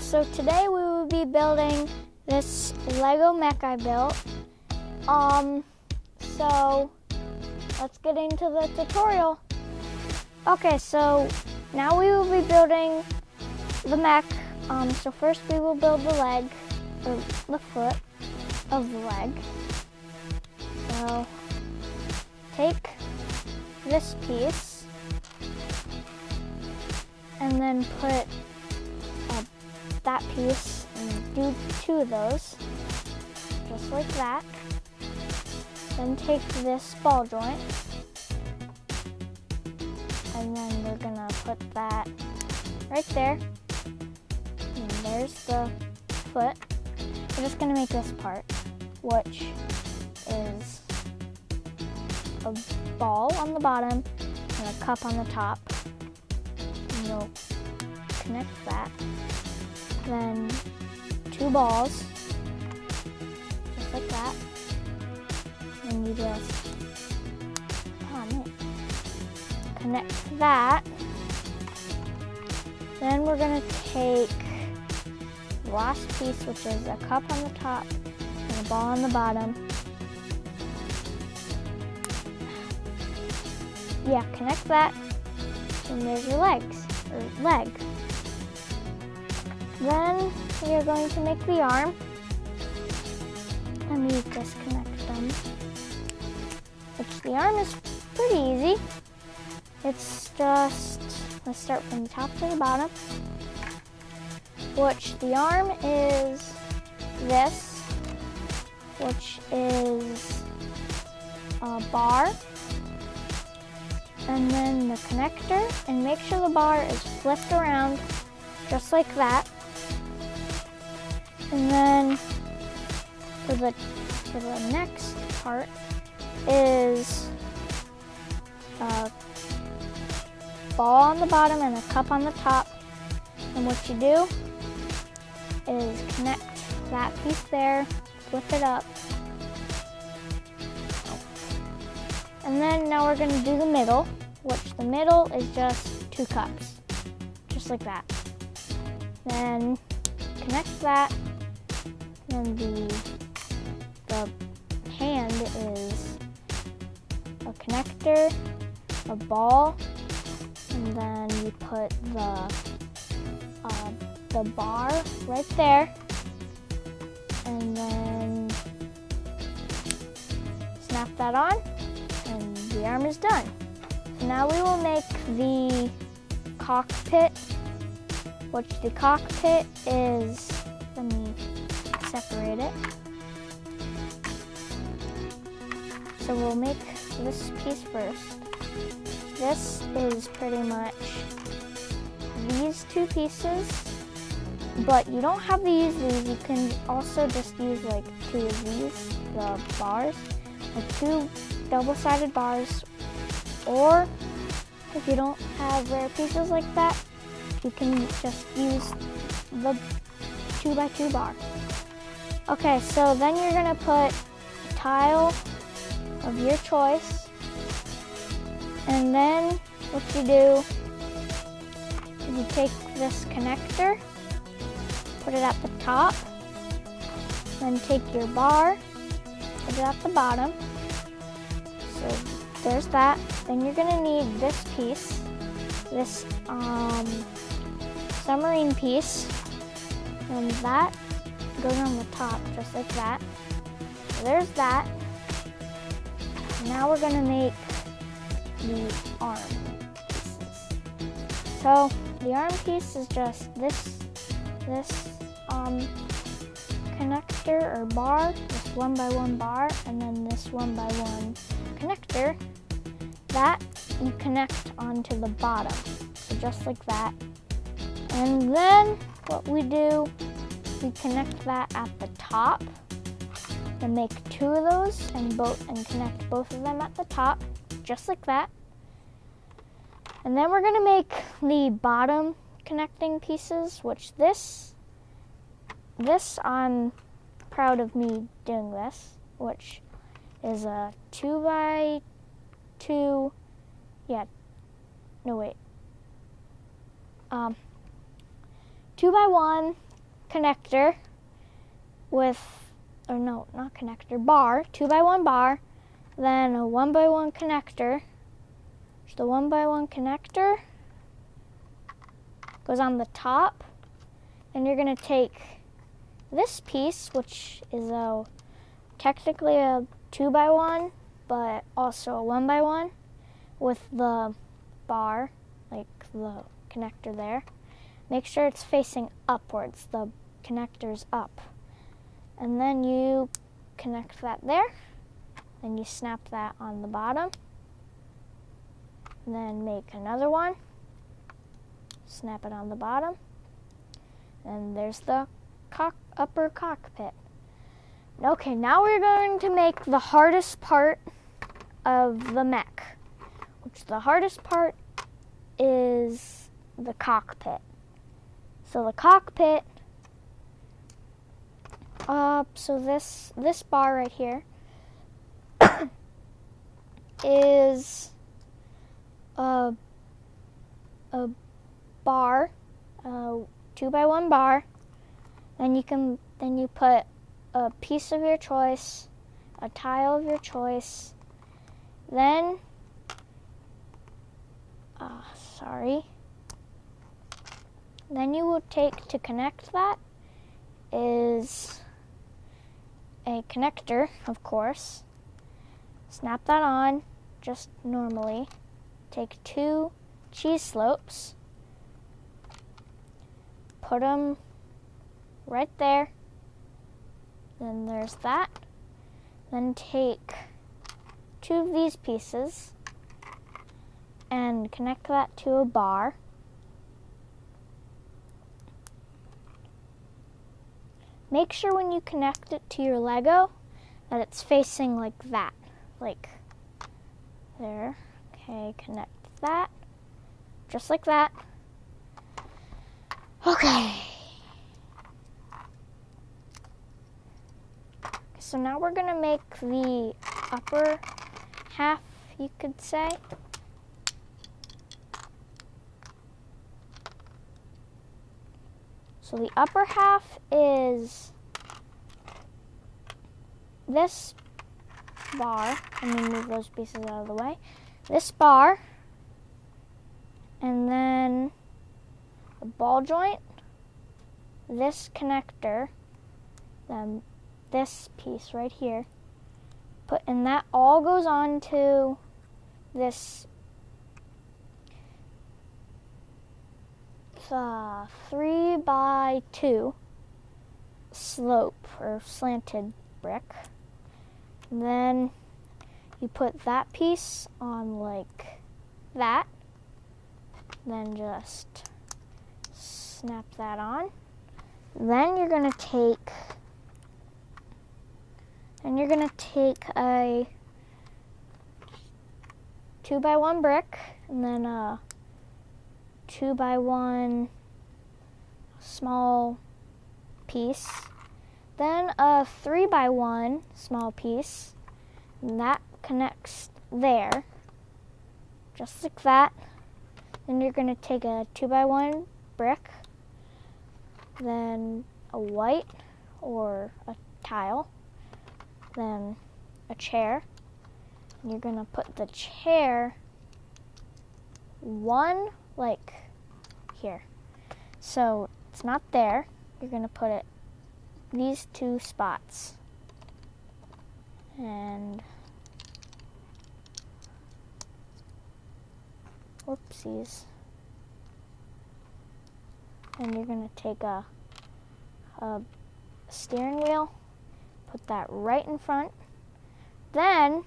So today we will be building this Lego mech I built. So let's get into the tutorial. Okay, so now we will be building the mech. So first we will build the leg, or the foot of the leg. So take this piece and then put that piece and do two of those, just like that. Then take this ball joint and then we're gonna put that right there. And there's the foot. We're just gonna make this part, which is a ball on the bottom and a cup on the top. And you'll connect that. Then two balls, just like that. And you just connect that. Then we're gonna take the last piece, which is a cup on the top and a ball on the bottom. Yeah, connect that, and there's your legs, or leg. Then we are going to make the arm. Let me disconnect them. Which the arm is pretty easy. It's just, let's start from the top to the bottom. Which the arm is this, which is a bar. And then the connector, and make sure the bar is flipped around just like that. And then for the next part is a ball on the bottom and a cup on the top. And what you do is connect that piece there, flip it up. And then now we're gonna do the middle, which the middle is just two cups, just like that. Then connect that. And the hand is a connector, a ball, and then you put the bar right there, and then snap that on, and the arm is done. So now we will make the cockpit, which the cockpit is, let me separate it. So we'll make this piece first. This is pretty much these two pieces, but you don't have to use these. You can also just use like two of these, the bars, like two double-sided bars, or if you don't have rare pieces like that, you can just use the 2x2 bar. Okay, so then you're gonna put a tile of your choice, and then what you do is you take this connector, put it at the top, then take your bar, put it at the bottom. So there's that. Then you're gonna need this piece, this submarine piece, and that goes on the top just like that. So there's that. Now we're gonna make the arm pieces. So the arm piece is just this connector or bar, this 1x1 bar, and then this 1x1 connector that you connect onto the bottom. So just like that. And then what we do, we connect that at the top, and make two of those and connect both of them at the top, just like that. And then we're gonna make the bottom connecting pieces, which this I'm proud of me doing this, which is a 2x2, yeah, no wait, 2x1 connector with, or no, not connector, bar, 2x1 bar, then a 1x1 connector. So the 1x1 connector goes on the top. Then you're going to take this piece, which is technically a 2x1, but also a 1x1 with the bar, like the connector there. Make sure it's facing upwards, the connector's up. And then you connect that there. Then you snap that on the bottom. And then make another one. Snap it on the bottom. And there's the upper cockpit. Okay, now we're going to make the hardest part of the mech, which the hardest part is the cockpit. So the cockpit, so this bar right here is a bar, 2x1 bar. Then you put a piece of your choice, a tile of your choice. Then, then you will take to connect that is a connector, of course. Snap that on just normally. Take 2 cheese slopes, put them right there. Then there's that. Then take 2 of these pieces and connect that to a bar. Make sure when you connect it to your Lego that it's facing like that, like there. Okay, connect that, just like that. Okay. So now we're gonna make the upper half, you could say. So the upper half is this bar. Let me move those pieces out of the way. This bar, and then the ball joint, this connector, then this piece right here. And that all goes on to this 3x2 slope or slanted brick. And then you put that piece on like that. Then just snap that on. Then you're gonna take a 2x1 brick and then a 2x1 small piece, then a 3x1 small piece, and that connects there, just like that. Then you're going to take a 2x1 brick, then a white or a tile, then a chair, and you're going to put the chair one like here. So it's not there. You're going to put it these 2 spots. And whoopsies. And you're going to take a steering wheel, put that right in front. Then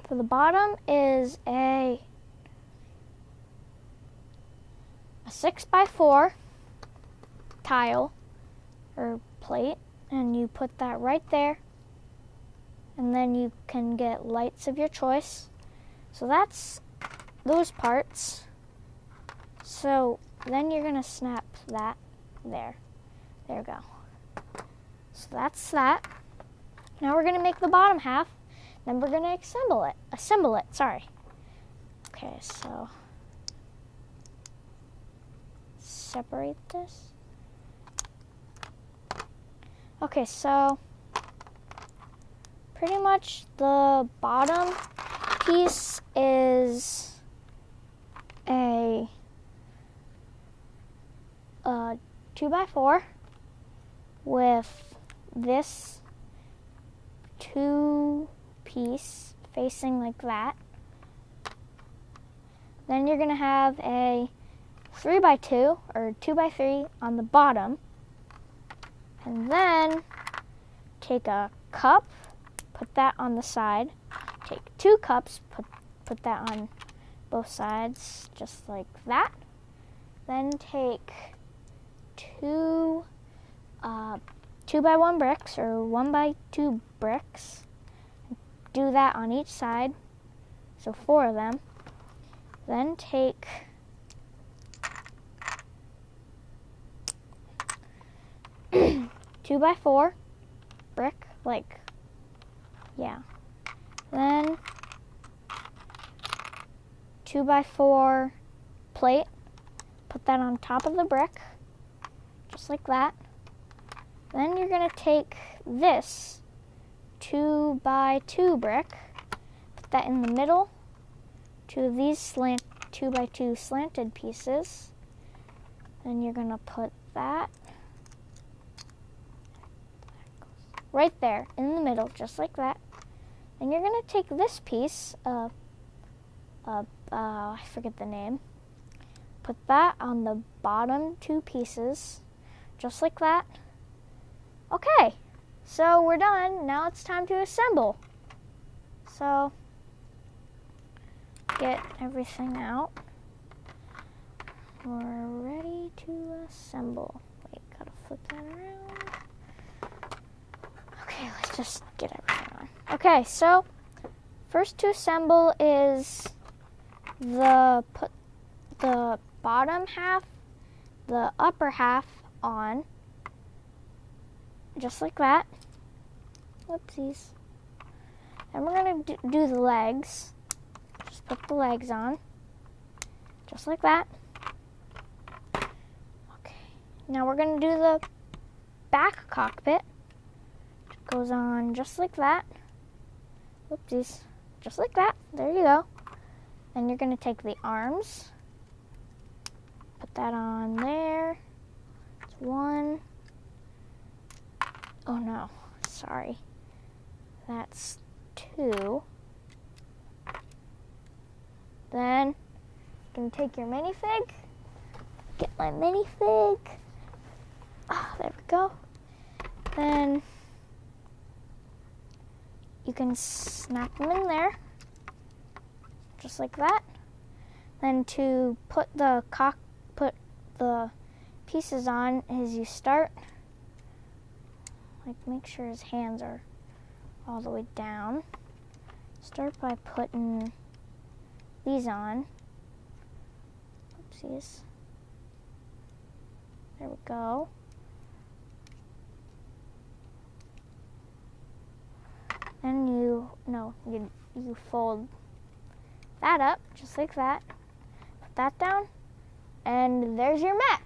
for the bottom is a 6x4 tile or plate, and you put that right there, and then you can get lights of your choice. So that's those parts. So then you're gonna snap that there. There we go. So that's that. Now we're gonna make the bottom half, then we're gonna assemble it, sorry. Okay, so separate this. Okay, so pretty much the bottom piece is a 2x4 with this 2-piece facing like that. Then you're going to have a 3x2 or 2x3 on the bottom. And then take a cup, put that on the side. Take 2 cups, put that on both sides, just like that. Then take 2 2x1 bricks or 1x2 bricks. Do that on each side, so 4 of them. Then take 2x4 brick, like, yeah. Then 2x4 plate, put that on top of the brick, just like that. Then you're gonna take this 2x2 brick, put that in the middle, 2 of these 2x2 slanted pieces. Then you're gonna put that right there in the middle, just like that. And you're gonna take this piece, I forget the name, put that on the bottom 2 pieces, just like that. Okay, so we're done. Now it's time to assemble. So, get everything out. We're ready to assemble. Wait, gotta flip that around. Okay, let's just get everything on. Okay, so first to assemble is put the bottom half, the upper half on, just like that. Whoopsies. And we're gonna do the legs. Just put the legs on, just like that. Okay, now we're gonna do the back cockpit. It goes on just like that. Whoopsies. Just like that. There you go. Then you're gonna take the arms, put that on there. It's 1. Oh no, sorry. That's 2. Then you're gonna take your minifig. Get my minifig. Ah, there we go. Then you can snap them in there, just like that. Then to put the pieces on is you start, like, make sure his hands are all the way down. Start by putting these on. Oopsies. There we go. Then you fold that up, just like that. Put that down, and there's your mech.